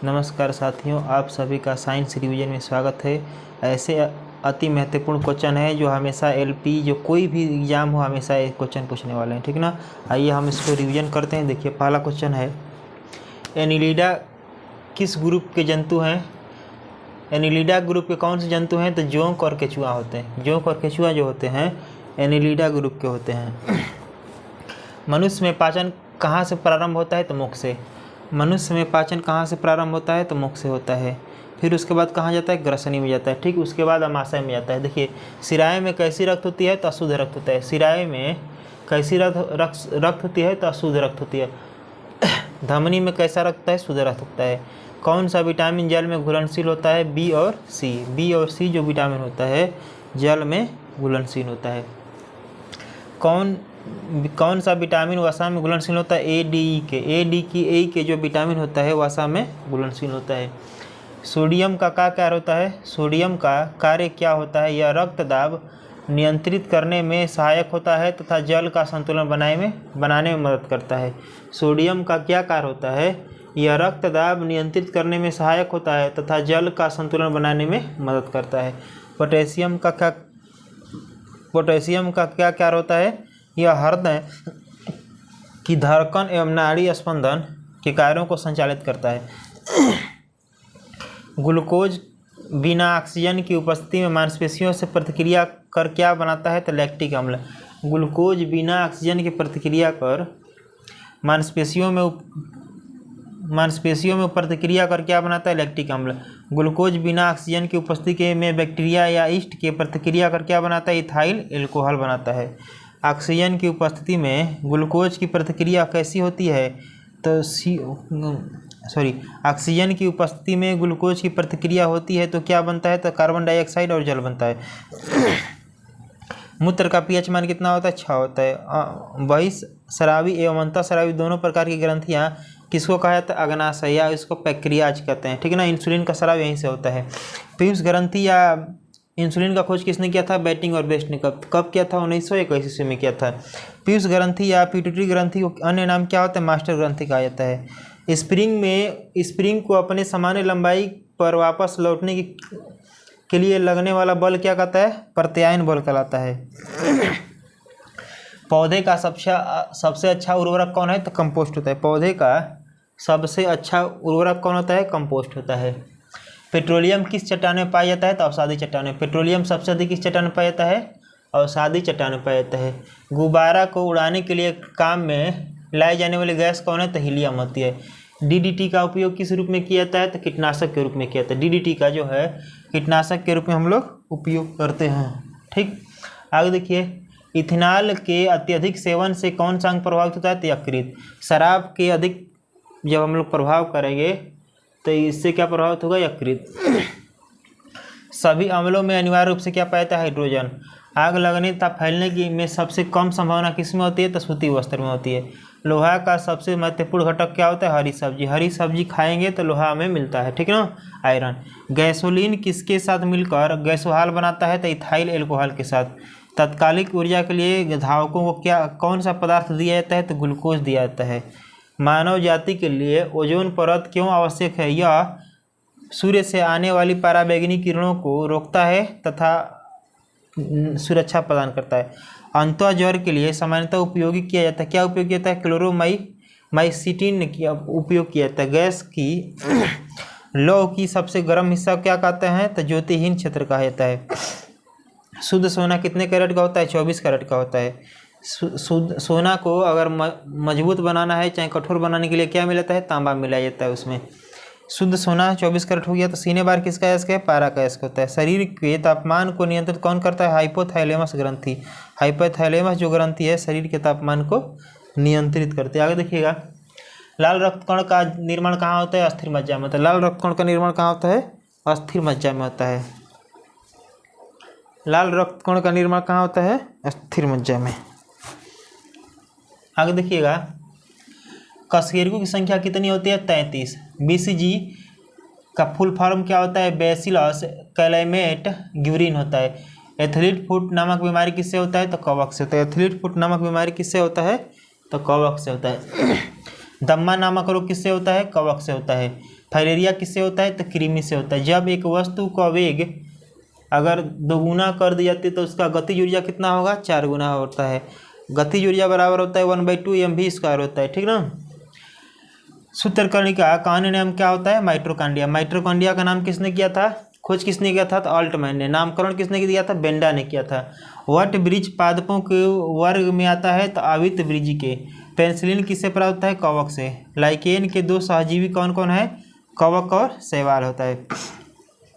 नमस्कार साथियों, आप सभी का साइंस रिवीजन में स्वागत है। ऐसे अति महत्वपूर्ण क्वेश्चन है जो हमेशा एलपी जो कोई भी एग्जाम हो हमेशा ये क्वेश्चन पूछने वाले हैं, ठीक ना। आइए हम इसको रिवीजन करते हैं। देखिए पहला क्वेश्चन है, एनिलिडा किस ग्रुप के जंतु हैं। एनिलिडा ग्रुप के कौन से जंतु हैं? तो जोंक और केचुआ होते हैं। जोंक और केचुआ जो होते हैं एनिलिडा ग्रुप के होते हैं। मनुष्य में पाचन कहाँ से प्रारंभ होता है? तो मुख से। मनुष्य में पाचन कहाँ से प्रारंभ होता है? तो मुख से होता है। फिर उसके बाद कहाँ जाता है? ग्रसनी में जाता है। ठीक, उसके बाद अमाशय में जाता है। देखिए सिराय में कैसी रक्त होती है? तो अशुद्ध रक्त होता है। सिराय में कैसी रक्त होती है? तो अशुद्ध रक्त होती है। धमनी में कैसा रक्त है? शुद्ध रक्त होता है। कौन सा विटामिन जल में घुलनशील होता है? बी और सी। बी और सी जो विटामिन होता है जल में घुलनशील होता है। कौन सा विटामिन वसा में घुलनशील होता है? ए डी ई के। ए के जो विटामिन होता है वसा में घुलनशील होता है। सोडियम का क्या कार्य होता है? सोडियम का कार्य क्या होता है? यह रक्त दाब नियंत्रित करने में सहायक होता है तथा जल का संतुलन बनाने में मदद करता है। सोडियम का क्या कार्य होता है? यह रक्त दाब नियंत्रित करने में सहायक होता है तथा जल का संतुलन बनाने में मदद करता है। पोटेशियम का क्या कार्य होता है? यह हृदय की धड़कन एवं नाड़ी स्पंदन के कार्यों को संचालित करता है। ग्लूकोज बिना ऑक्सीजन की उपस्थिति में मांसपेशियों से प्रतिक्रिया कर क्या बनाता है? तो लैक्टिक अम्ल। ग्लूकोज बिना ऑक्सीजन की प्रतिक्रिया कर मांसपेशियों में प्रतिक्रिया कर क्या बनाता है? लैक्टिक अम्ल। ग्लूकोज बिना ऑक्सीजन की उपस्थिति में बैक्टीरिया या ईस्ट के प्रतिक्रिया कर क्या बनाता है? इथाइल एल्कोहल बनाता है। ऑक्सीजन की उपस्थिति में ग्लूकोज की प्रतिक्रिया कैसी होती है? तो ऑक्सीजन की उपस्थिति में ग्लूकोज की प्रतिक्रिया होती है तो क्या बनता है? तो कार्बन डाइऑक्साइड और जल बनता है। मूत्र का पीएच मान कितना होता है? 6 होता है। बहिःस्रावी एवं अंतःस्रावी दोनों प्रकार की ग्रंथियाँ किसको कहा जाता है? अग्नाशय या इसको पैक्रियाज कहते हैं, ठीक है ना। इंसुलिन का स्राव यहीं से होता है। पीयूष ग्रंथि या इंसुलिन का खोज किसने किया था? बैटिंग और बेस्ट ने कब किया था? 1921 ईस्वी में किया था। पीयूष ग्रंथि या पिट्यूटरी ग्रंथि को अन्य नाम क्या होता है? मास्टर ग्रंथि कहा जाता है। स्प्रिंग को अपने सामान्य लंबाई पर वापस लौटने के लिए लगने वाला बल क्या कहता है? प्रत्यायन बल कहलाता है। पौधे का सबसे अच्छा उर्वरक कौन है? तो कंपोस्ट होता है। पौधे का सबसे अच्छा उर्वरक कौन होता है? कंपोस्ट होता है। पेट्रोलियम किस चट्टान में पाया जाता है? तो अवसादी चट्टान में। पेट्रोलियम सबसे अधिक किस चट्टान में पाया जाता है? अवसादी चट्टान में पाया जाता है। गुब्बारा को उड़ाने के लिए काम में लाई जाने वाली गैस कौन है? तो हीलियम होती है। डीडीटी का उपयोग किस रूप में किया जाता है? तो कीटनाशक के रूप में किया जाता है। डीडीटी का जो है कीटनाशक के रूप में हम लोग उपयोग करते हैं। ठीक, आगे देखिए, इथेनॉल के अत्यधिक सेवन से कौन सा अंग प्रभावित होता है? तो यकृत। शराब के अधिक जब हम लोग प्रभाव करेंगे तो इससे क्या प्रभावित होगा? यकृत। सभी अम्लों में अनिवार्य रूप से क्या पाया जाता है? हाइड्रोजन। आग लगने तथा फैलने की में सबसे कम संभावना किसमें होती है? तो सूती वस्त्र में होती है। लोहा का सबसे महत्वपूर्ण घटक क्या होता है? हरी सब्जी। हरी सब्जी खाएंगे तो लोहा हमें मिलता है, ठीक है ना, आयरन। गैसोलीन किसके साथ मिलकर गैसोहाल बनाता है? तो इथाइल एल्कोहल के साथ। तात्कालिक ऊर्जा के लिए धावकों को कौन सा पदार्थ दिया जाता है? तो ग्लूकोज दिया जाता है। मानव जाति के लिए ओजोन परत क्यों आवश्यक है? यह सूर्य से आने वाली पराबैंगनी किरणों को रोकता है तथा सुरक्षा प्रदान करता है। अंतः ज्वर के लिए सामान्यतः उपयोगी किया जाता है। क्या उपयोग किया जाता है? क्लोरोमाइसिटिन का उपयोग किया जाता है। गैस की लौ की सबसे गर्म हिस्सा क्या कहते हैं? तो ज्योतिहीन क्षेत्र कहा जाता है। शुद्ध सोना कितने कैरेट का होता है? 24 कैरेट का होता है। शुद्ध सोना को अगर मजबूत बनाना है चाहे कठोर बनाने के लिए क्या मिलाता है? तांबा मिलाया जाता है उसमें। शुद्ध सोना 24 कैरेट हो गया तो सीने बार किसका अयस्क है? पारा का अयस्क होता है। शरीर के तापमान को नियंत्रित कौन करता है? हाइपोथैलेमस ग्रंथि। हाइपोथैलेमस जो ग्रंथि है शरीर के तापमान को नियंत्रित करते हैं। आगे देखिएगा, लाल रक्त कण का निर्माण कहाँ होता है? अस्थिर मज्जा में। तो लाल रक्त कण का निर्माण कहाँ होता है? अस्थिर मज्जा में होता है। लाल रक्त कण का निर्माण कहाँ होता है? अस्थिर मज्जा में। आगे देखिएगा, कशेरुकों की संख्या कितनी होती है? 33। बीसीजी का फुल फॉर्म क्या होता है? बैसिलस कैलाइमेट ग्यूरिन होता है। एथलीट फुट नामक बीमारी किससे होता है? तो कवक से होता है। एथलीट फुट नामक बीमारी किससे होता है? तो कवक से होता है। दम्मा नामक रोग किससे होता है? कवक से होता है। फाइलेरिया किससे होता है? तो कृमि से होता है। जब एक वस्तु का वेग अगर 2 गुना कर दी जाती है तो उसका गतिज ऊर्जा कितना होगा? 4 गुना होता है। गतिज ऊर्जा बराबर होता है 1/2 mv² होता है, ठीक ना। सूत्रकर्णिका का अन्य नाम क्या होता है? माइटोकॉन्ड्रिया। माइटोकॉन्ड्रिया का नाम किसने किया था? खोज किसने किया था? तो ऑल्टमैन ने। नामकरण किसने किया था? बेंडा ने किया था। वट वृक्ष पादपों के वर्ग में आता है? तो आवृत वृक्ष के। पेनिसिलिन किससे प्राप्त होता है? कवक से। लाइकेन के 2 सहजीवी कौन कौन है? कवक और शैवाल होता है।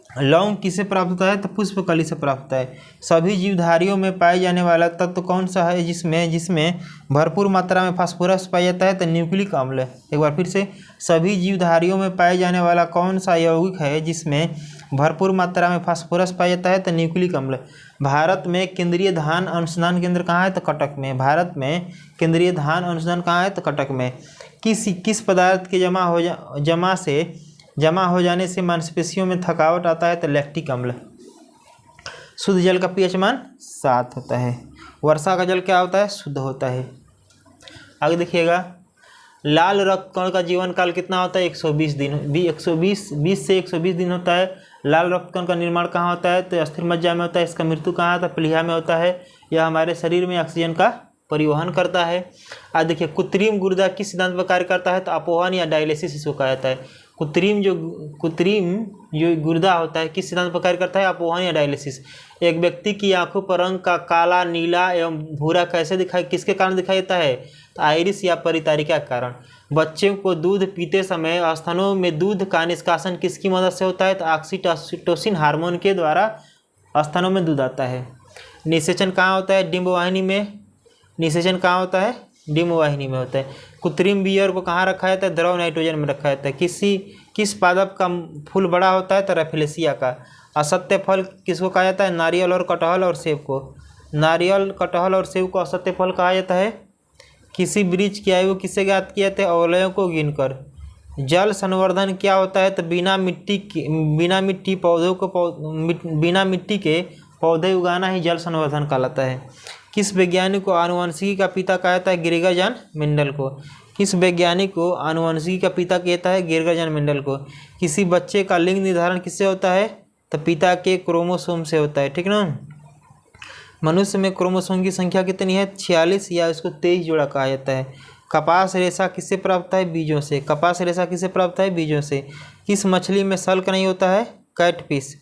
लौंग किससे प्राप्त होता है? तो पुष्पकली से प्राप्त होता है। सभी जीवधारियों में पाए जाने वाला तत्व कौन सा है जिसमें भरपूर मात्रा में फास्फोरस पाया जाता है? तो न्यूक्लिक अम्ल। एक बार फिर से, सभी जीवधारियों में पाए जाने वाला कौन सा यौगिक है जिसमें भरपूर मात्रा में फास्फोरस पाया जाता है? तो न्यूक्लिक अम्ल। भारत में केंद्रीय धान अनुसंधान केंद्र कहाँ है? तो कटक में। भारत में केंद्रीय धान अनुसंधान कहाँ है? तो कटक में। किस पदार्थ के जमा हो जाने से मांसपेशियों में थकावट आता है? तो लैक्टिक अम्ल। शुद्ध जल का pH मान 7 होता है। वर्षा का जल क्या होता है? शुद्ध होता है। आगे देखिएगा, लाल रक्त कण का जीवन काल कितना होता है? 120 दिन। 20 से 120 दिन होता है। लाल रक्त कण का निर्माण कहाँ होता है? तो अस्थिर मज्जा में होता है। इसका मृत्यु कहाँ होता है? प्लीहा में होता है। यह हमारे शरीर में ऑक्सीजन का परिवहन करता है। आज देखिए, कृत्रिम गुर्दा किस सिद्धांत पर कार्य करता है? तो अपोहन या डायलिसिस इसको कहा जाता है। कृत्रिम जो गुर्दा होता है किस सिद्धांत पर कार्य करता है? अपोहन या डायलिसिस। एक व्यक्ति की आंखों पर रंग का काला, नीला एवं भूरा किसके कारण दिखाई देता है? तो आइरिस या परितारिका के कारण। बच्चों को दूध पीते समय स्तनों में दूध का निष्कासन किसकी मदद से होता है? तो ऑक्सीटोसिन हार्मोन के द्वारा स्तनों में दूध आता है। निषेचन कहाँ होता है? डिंब वाहिनी में। निषेचन कहाँ होता है? डिंब वाहिनी में होता है। कृत्रिम बीयर को कहाँ रखा जाता है? द्रव नाइट्रोजन में रखा जाता है। किस पादप का फूल बड़ा होता है? तो रफेलेसिया का। असत्य फल किसको कहा जाता है? नारियल और कटहल और सेब को। नारियल, कटहल और सेब को असत्य फल कहा जाता है। किसी वृक्ष की आयु किससे ज्ञात किया जाता है? अवयवों को गिनकर। जल संवर्धन क्या होता है? तो बिना मिट्टी के पौधे उगाना ही जल संवर्धन कहलाता है। किस वैज्ञानिक को आनुवंशिकी का पिता कहा जाता है? ग्रेगर मेंडल को। किस वैज्ञानिक को आनुवंशिकी का पिता कहता है? ग्रेगर मेंडल को। किसी बच्चे का लिंग निर्धारण किससे होता है? तो पिता के क्रोमोसोम से होता है, ठीक ना। मनुष्य में क्रोमोसोम की संख्या कितनी है? 46 या इसको 23 जोड़ा कहा जाता है। कपास रेशा किससे प्राप्त है? बीजों से। कपास रेशा किससे प्राप्त है? बीजों से। किस मछली में सल्क नहीं होता है? कैटफिश।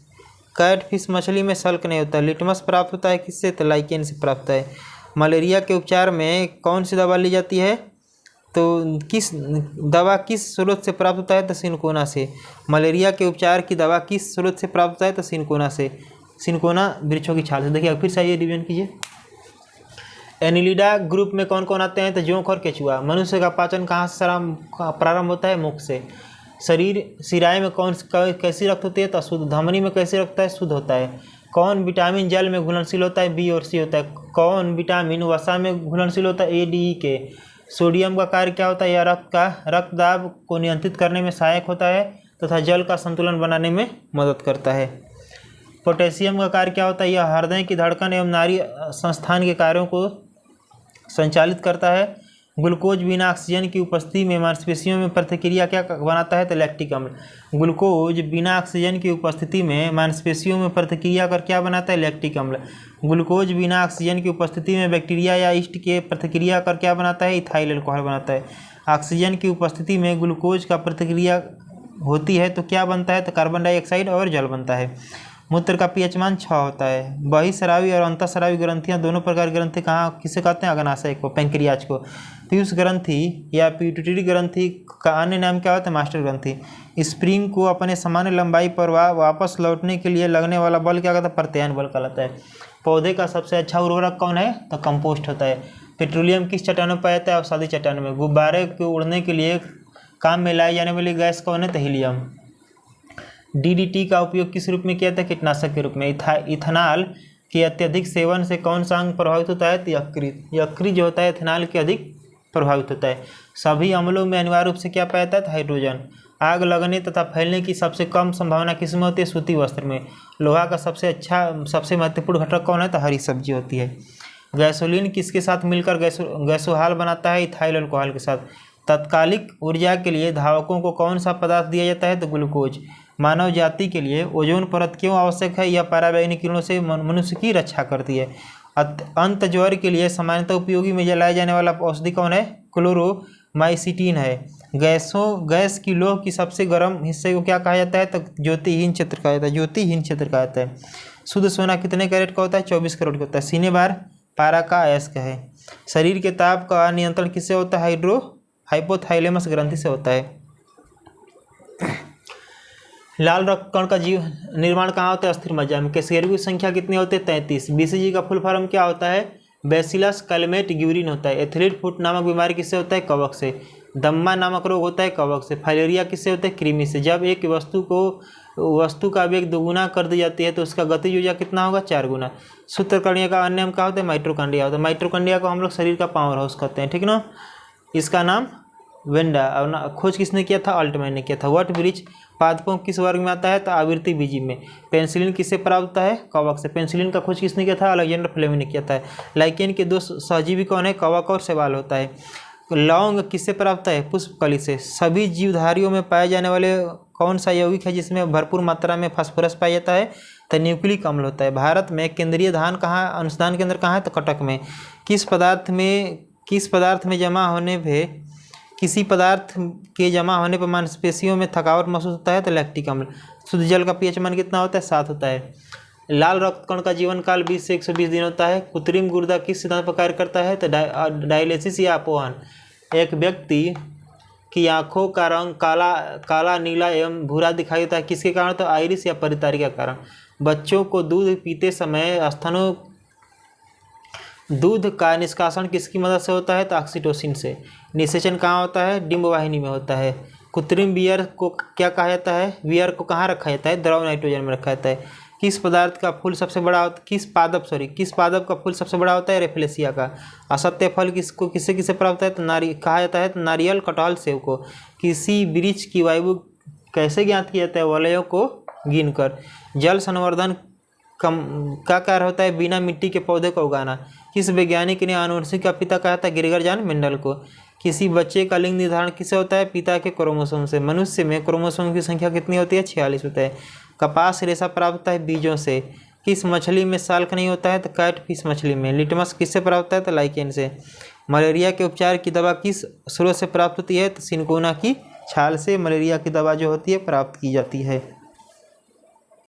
कैटफिश मछली में सल्क नहीं होता है। लिटमस प्राप्त होता है किससे? तो लाइकेन से प्राप्त है। मलेरिया के उपचार में कौन सी दवा ली जाती है? तो किस स्रोत से प्राप्त होता है? तो सिनकोना से। मलेरिया के उपचार की दवा किस स्रोत से प्राप्त होता है? तो सिनकोना से। सिनकोना वृक्षों की छाल से। देखिए फिर से आइए रिवीजन कीजिए। एनिलिडा ग्रुप में कौन कौन आते हैं? तो जोंक और केचुआ। मनुष्य का पाचन कहाँ से प्रारंभ होता है? मुख से। सिराय में कैसी रक्त होती है? तो अशुद्ध। धमनी में कैसे रक्त है? शुद्ध होता है। कौन विटामिन जल में घुलनशील होता है? बी और सी होता है। कौन विटामिन वसा में घुलनशील होता है? ए, डी, ई के। सोडियम का कार्य क्या होता है? यह रक्तदाब को नियंत्रित करने में सहायक होता है तथा जल का संतुलन बनाने में मदद करता है। पोटेशियम का कार्य क्या होता है? यह हृदय की धड़कन एवं नाड़ी संस्थान के कार्यों को संचालित करता है। ग्लूकोज बिना ऑक्सीजन की उपस्थिति में मांसपेशियों में प्रतिक्रिया क्या बनाता है? तो लैक्टिक अम्ल। ग्लूकोज बिना ऑक्सीजन की उपस्थिति में मांसपेशियों में प्रतिक्रिया कर क्या बनाता है? लैक्टिक अम्ल। ग्लूकोज बिना ऑक्सीजन की उपस्थिति में बैक्टीरिया या यीस्ट के प्रतिक्रिया कर क्या बनाता है? इथाइल अल्कोहल बनाता है। ऑक्सीजन की उपस्थिति में ग्लूकोज का प्रतिक्रिया होती है तो क्या बनता है? तो कार्बन डाइऑक्साइड और जल बनता है। मूत्र का pH मान 6 होता है। बहिस्रावी और अंतःस्रावी ग्रंथियां दोनों प्रकार की ग्रंथि कहाँ किसे कहते हैं? अग्नाशय को, पैंक्रियाज को। पीयूष ग्रंथि या पिट्यूटरी ग्रंथि का अन्य नाम क्या होता है? मास्टर ग्रंथि। स्प्रिंग को अपने सामान्य लंबाई पर वापस लौटने के लिए लगने वाला बल क्या कहता है? प्रत्यायन बल कहलाता है। पौधे का सबसे अच्छा उर्वरक कौन है? तो कंपोस्ट होता है। पेट्रोलियम किस चट्टानों पर पाया जाता है? अवसादी चट्टानों में। गुब्बारे के उड़ने के लिए काम में लाई जाने वाली गैस कौन है? तो हीलियम। DDT का उपयोग किस रूप में किया जाता है? कीटनाशक के रूप में। इथेनॉल के अत्यधिक सेवन से कौन सा अंग प्रभावित होता है? तो यकृत। यकृत जो होता है इथेनॉल के अधिक प्रभावित होता है। सभी अम्लों में अनिवार्य रूप से क्या पाया जाता है? हाइड्रोजन। आग लगने तथा फैलने की सबसे कम संभावना किस में होती है? सूती वस्त्र में। लोहा का सबसे महत्वपूर्ण घटक कौन है? तो हरी सब्जी होती है। गैसोलीन किसके साथ मिलकर गैसोहाल बनाता है? इथाइल अल्कोहल के साथ। तत्कालिक ऊर्जा के लिए धावकों को कौन सा पदार्थ दिया जाता है? तो ग्लूकोज। मानव जाति के लिए ओजोन परत क्यों आवश्यक है? यह पराबैंगनी किरणों से मनुष्य की रक्षा करती है। अंत ज्वर के लिए सामान्यतः उपयोगी में जलाए जाने वाला औषधि कौन है? क्लोरोमाइसिटिन है। गैस की लौह की सबसे गर्म हिस्से को क्या कहा जाता है? तो ज्योतिहीन क्षेत्र कहा जाता है। ज्योतिहीन क्षेत्र कहा जाता है। शुद्ध सोना कितने कैरेट का होता है? 24 कैरेट का होता है। सीने बार पारा का अयस्क है। शरीर के ताप का नियंत्रण किससे होता है? हाइपोथैलेमस ग्रंथि से होता है। लाल रक्त कण का जीव निर्माण कहाँ होता है? अस्थिर मज्जा में। कैसेरू की संख्या कितनी होती है? 33। बीसीजी का फुल फॉर्म क्या होता है? बैसिलस कैलमेट ग्यूरिन होता है। एथलीट फुट नामक बीमारी किससे होता है? कवक से। दम्मा नामक रोग होता है कवक से। फाइलेरिया किससे होता है? कृमि से। जब एक वस्तु का वेग दोगुना कर दी जाती है तो उसका गतिज ऊर्जा कितना होगा? 4 गुना। सूत्रकर्णीय का अन्य नाम क्या होता है? माइटोकॉन्ड्रिया होता है। माइटोकॉन्ड्रिया को हम लोग शरीर का पावर हाउस कहते हैं, ठीक ना। इसका नाम वेंडा, और खोज किसने किया था? अल्टमैन ने किया था। वट वृक्ष पादपों किस वर्ग में आता है? तो आवृत्ति बीजी में। पेनिसिलिन किससे प्राप्त होता है? कवक से। पेनिसिलिन का खोज किसने किया था? अलेक्जेंडर फ्लेमिंग ने किया था। लाइकेन के 2 सहजीवी कौन है? कवक और शैवाल होता है। लौंग किससे प्राप्त है? पुष्पकली से। सभी जीवधारियों में पाए जाने वाले कौन सा यौगिक है जिसमें भरपूर मात्रा में फास्फोरस पाया जाता है? तो न्यूक्लिक अम्ल होता है। भारत में केंद्रीय धान कहाँ, अनुसंधान केंद्र कहाँ है? तो कटक में। किस पदार्थ में जमा होने पे किसी पदार्थ के जमा होने पर मांसपेशियों में थकावट महसूस होता है? तो लैक्टिक अम्ल। शुद्ध जल का पीएच मान कितना होता है? 7 होता है। लाल रक्त कण का जीवन काल 20 से 120 दिन होता है। कृत्रिम गुर्दा किस सिद्धांत पर कार्य करता है? तो डायलिसिस या अपोहन। एक व्यक्ति की आंखों का रंग काला, नीला एवं भूरा दिखाई देता है किसके कारण? तो आइरिस या परितारी के कारण। बच्चों को दूध पीते समय दूध का निष्कासन किसकी मदद से होता है? तो ऑक्सीटोसिन से। निषेचन कहाँ होता है? डिंब वाहिनी में होता है। कृत्रिम बियर को क्या कहा जाता है? बियर को कहाँ रखा जाता है? द्रव नाइट्रोजन में रखा जाता है। किस पदार्थ का फूल सबसे बड़ा होता है? किस पादप का फूल सबसे बड़ा होता है? रेफ्लेसिया का। असत्य फल किससे प्राप्त है? तो कहा जाता है तो नारियल, कटहल, सेब को। किसी वृक्ष की वायु कैसे ज्ञात किया जाता है? वलयों को गिनकर। जल संवर्धन का कार्य होता है बिना मिट्टी के पौधे को उगाना। किस वैज्ञानिक ने आनुवंशिक का पिता कहा था? ग्रेगर जॉन मेंडल को। किसी बच्चे का लिंग निर्धारण किससे होता है? पिता के क्रोमोसोम से। मनुष्य में क्रोमोसोम की संख्या कितनी होती है? 46 होता है। कपास रेशा प्राप्त होता है बीजों से। किस मछली में साल्क नहीं होता है? तो कैटफिश मछली में। लिटमस किससे प्राप्त होता है? तो लाइकेन से। मलेरिया के उपचार की दवा किस स्रोत से प्राप्त होती है? तो सिनकोना की छाल से मलेरिया की दवा जो होती है प्राप्त की जाती है।